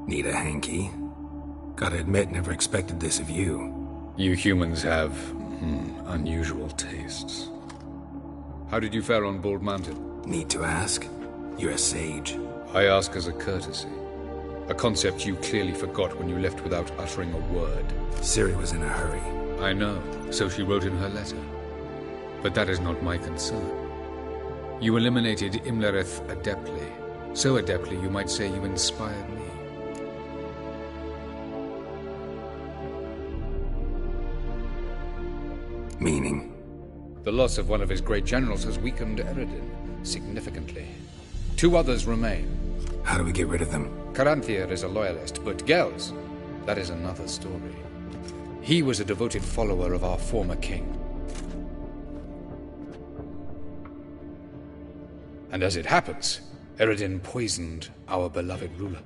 Need a hanky? Gotta admit, never expected this of you. You humans have, unusual tastes. How did you fare on Bald Mountain? Need to ask? You're a sage. I ask as a courtesy. A concept you clearly forgot when you left without uttering a word. Ciri was in a hurry. I know, so she wrote in her letter. But that is not my concern. You eliminated Imlerith adeptly. So adeptly you might say you inspired me. Meaning? The loss of one of his great generals has weakened Eredin significantly. 2 others remain. How do we get rid of them? Caranthir is a loyalist, but Gels, that is another story. He was a devoted follower of our former king. And as it happens, Eredin poisoned our beloved ruler.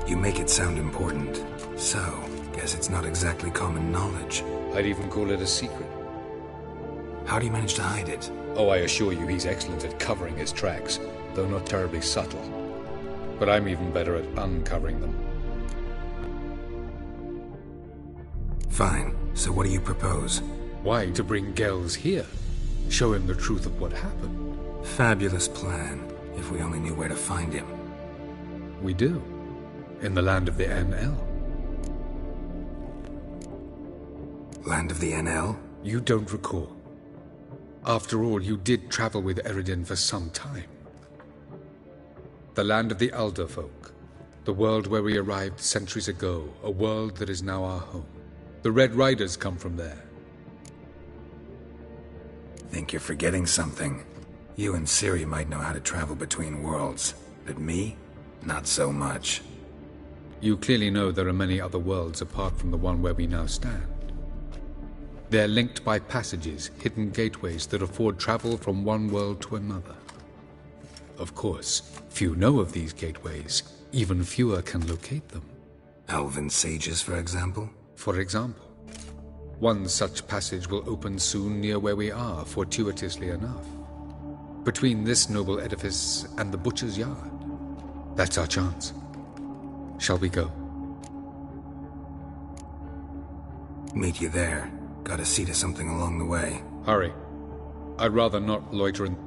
You make it sound important. So, guess it's not exactly common knowledge. I'd even call it a secret. How do you manage to hide it? Oh, I assure you he's excellent at covering his tracks, though not terribly subtle. But I'm even better at uncovering them. Fine. So what do you propose? Why, to bring Gels here. Show him the truth of what happened. Fabulous plan, if we only knew where to find him. We do. In the land of the NL. Land of the NL? You don't recall. After all, you did travel with Eredin for some time. The land of the Elder Folk. The world where we arrived centuries ago. A world that is now our home. The Red Riders come from there. Think you're forgetting something. You and Ciri might know how to travel between worlds, but me? Not so much. You clearly know there are many other worlds apart from the one where we now stand. They're linked by passages, hidden gateways that afford travel from one world to another. Of course, few know of these gateways. Even fewer can locate them. Elven sages, for example? For example. One such passage will open soon near where we are, fortuitously enough. Between this noble edifice and the butcher's yard. That's our chance. Shall we go? Meet you there. Gotta see to something along the way. Hurry. I'd rather not loiter in...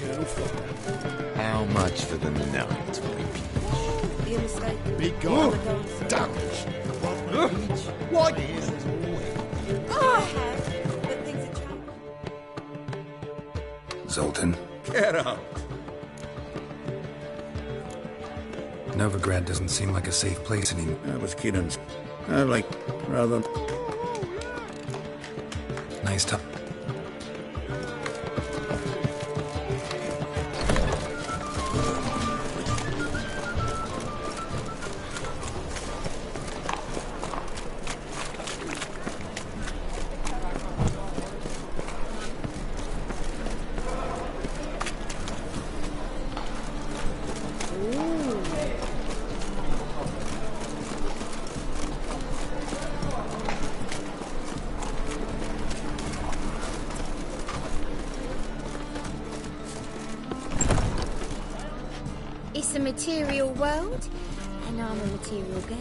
eternal fire. How much for the night, You're mistaken. Be gone. Damage. What? I have, but things are changing. Zoltan, Get up. Novigrad doesn't seem like a safe place anymore. That was kidding. I like, rather... Nice talk. It's a material world, and I'm a material girl.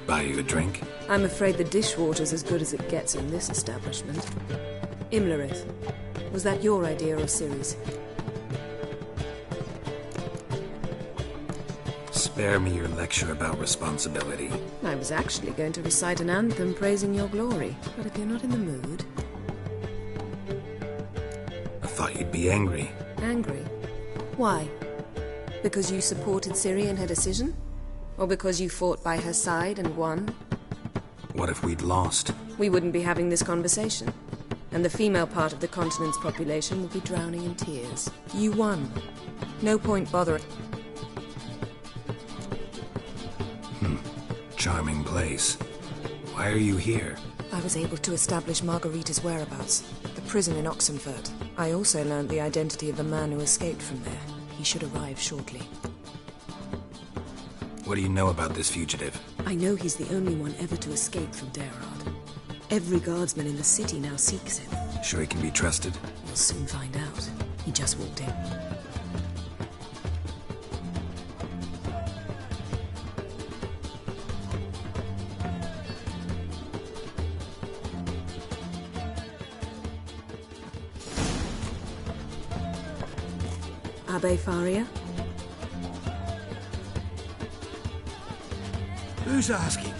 Buy you a drink? I'm afraid the dishwater's as good as it gets in this establishment. Imlerith, was that your idea or Ciri's? Spare me your lecture about responsibility. I was actually going to recite an anthem praising your glory, but if you're not in the mood... I thought you'd be angry. Angry? Why? Because you supported Ciri in her decision? Or because you fought by her side and won? What if we'd lost? We wouldn't be having this conversation. And the female part of the continent's population would be drowning in tears. You won. No point bothering. Charming place. Why are you here? I was able to establish Margarita's whereabouts. The prison in Oxenfurt. I also learned the identity of the man who escaped from there. He should arrive shortly. What do you know about this fugitive? I know he's the only one ever to escape from Derard. Every guardsman in the city now seeks him. Sure he can be trusted? We'll soon find out. He just walked in. Abbe Faria? Who's asking?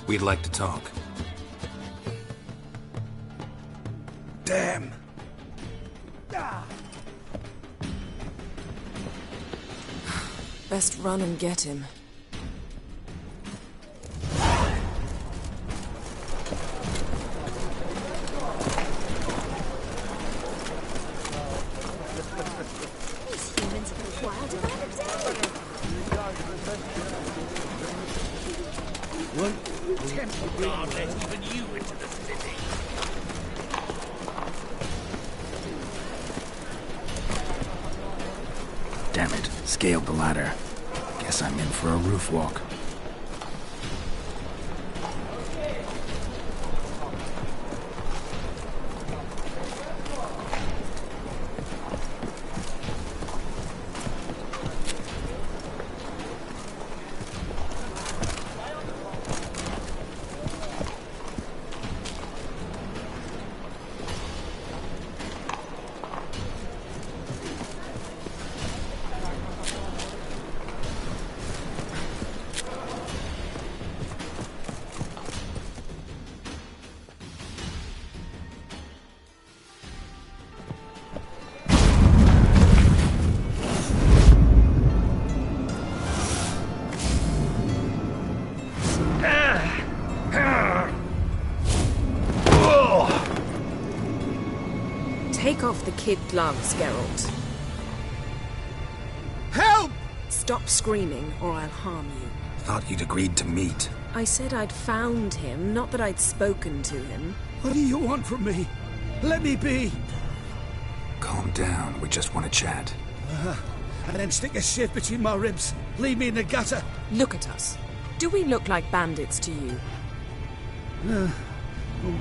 We'd like to talk. Damn. Best run and get him. These humans are wild about it, Temple Guard let even you into the city. Damn it. Scaled the ladder. Guess I'm in for a roof walk. Take off the kid gloves, Geralt. Help! Stop screaming, or I'll harm you. Thought you'd agreed to meet. I said I'd found him, not that I'd spoken to him. What do you want from me? Let me be. Calm down, we just want to chat. And then stick a shiv between my ribs. Leave me in the gutter. Look at us. Do we look like bandits to you? No. Well,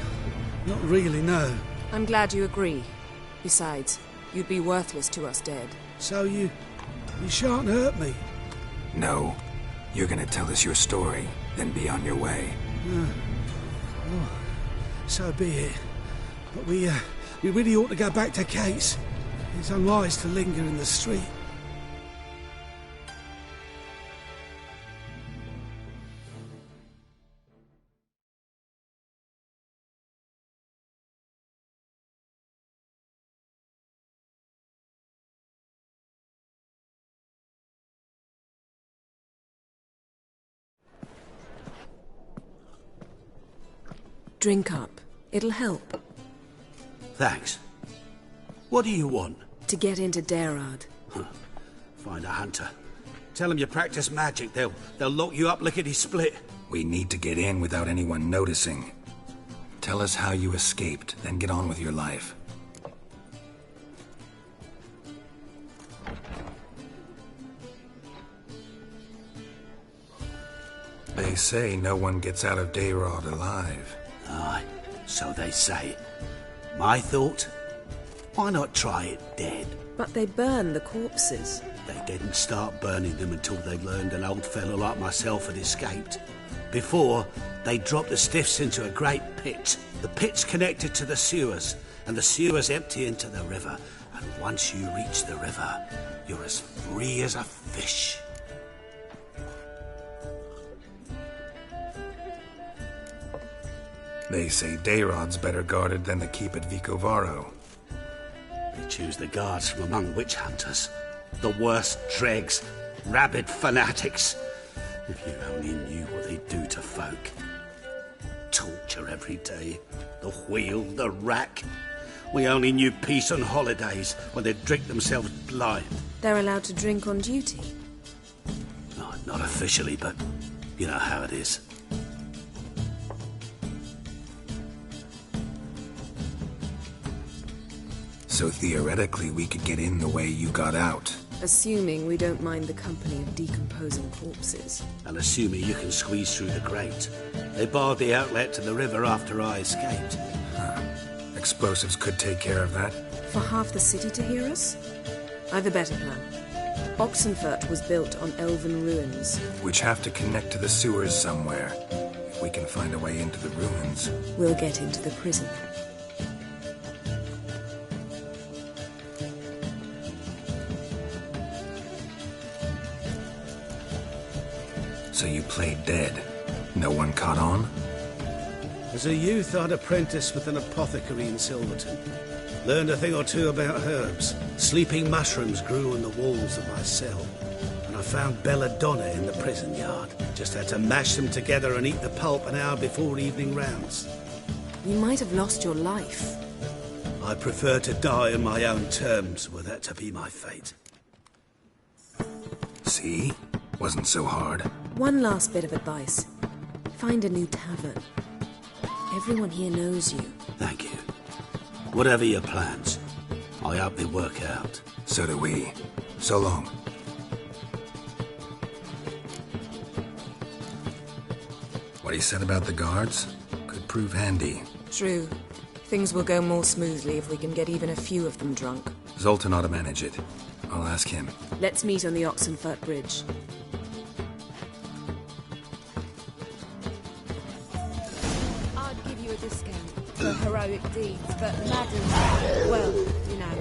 not really, no. I'm glad you agree. Besides, you'd be worthless to us dead. So you shan't hurt me. No. You're gonna tell us your story, then be on your way. So be it. But we really ought to go back to Kate's. It's unwise to linger in the street. Drink up. It'll help. Thanks. What do you want? To get into Darad. Find a hunter. Tell them you practice magic. They'll lock you up lickety-split. We need to get in without anyone noticing. Tell us how you escaped, then get on with your life. They say no one gets out of Darad alive. Aye, so they say. My thought? Why not try it dead? But they burn the corpses. They didn't start burning them until they learned an old fellow like myself had escaped. Before, they dropped the stiffs into a great pit. The pit's connected to the sewers, and the sewers empty into the river. And once you reach the river, you're as free as a fish. They say Darod's better guarded than the keep at Vicovaro. They choose the guards from among witch hunters. The worst dregs, rabid fanatics. If you only knew what they do to folk. Torture every day. The wheel, the rack. We only knew peace on holidays when they'd drink themselves blind. They're allowed to drink on duty. No, not officially, but you know how it is. So theoretically, we could get in the way you got out. Assuming we don't mind the company of decomposing corpses. And assuming you can squeeze through the grate. They barred the outlet to the river after I escaped. Explosives could take care of that. For half the city to hear us? I've a better plan. Oxenfurt was built on elven ruins. Which have to connect to the sewers somewhere. If we can find a way into the ruins. We'll get into the prison. So you played dead. No one caught on? As a youth, I'd apprenticed with an apothecary in Silverton. Learned a thing or two about herbs. Sleeping mushrooms grew on the walls of my cell. And I found belladonna in the prison yard. Just had to mash them together and eat the pulp an hour before evening rounds. You might have lost your life. I prefer to die on my own terms, were that to be my fate. See? Wasn't so hard. One last bit of advice. Find a new tavern. Everyone here knows you. Thank you. Whatever your plans, I hope they work out. So do we. So long. What he said about the guards could prove handy. True. Things will go more smoothly if we can get even a few of them drunk. Zoltan ought to manage it. I'll ask him. Let's meet on the Oxenfurt Bridge. I'd give you a discount for heroic deeds, but madam, well, you know.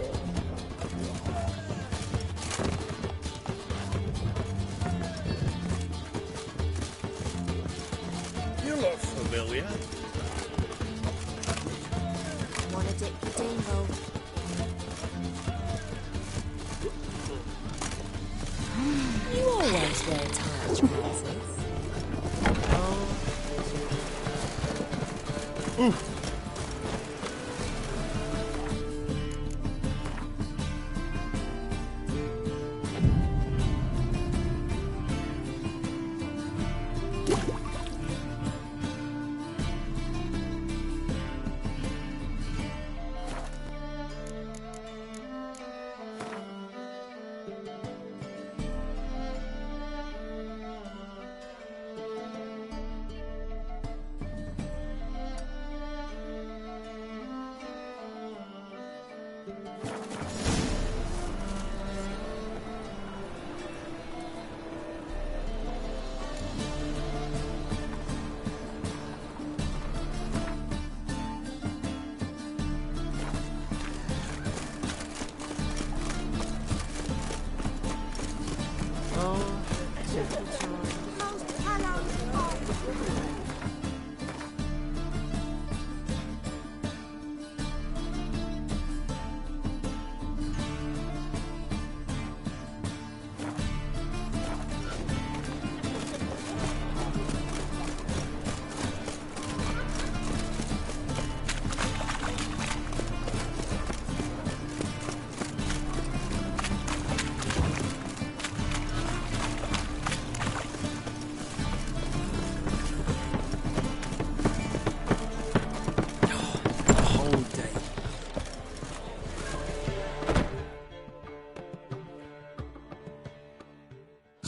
You look familiar. Wanna dip your dingle? You always wear tight trousers.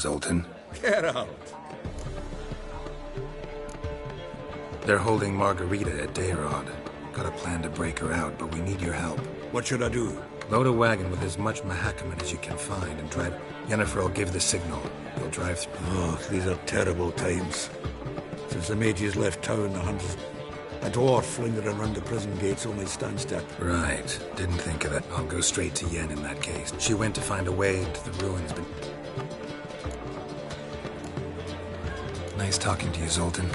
Zoltan? Get out! They're holding Margarita at Dayrod. Got a plan to break her out, but we need your help. What should I do? Load a wagon with as much Mahakaman as you can find and drive... Yennefer will give the signal. You'll drive through... Oh, these are terrible times. Since the mages left town, the hunters... A dwarf lingering around the prison gates only stands still. Right. Didn't think of that. I'll go straight to Yen in that case. She went to find a way into the ruins, but... Nice talking to you, Zoltan.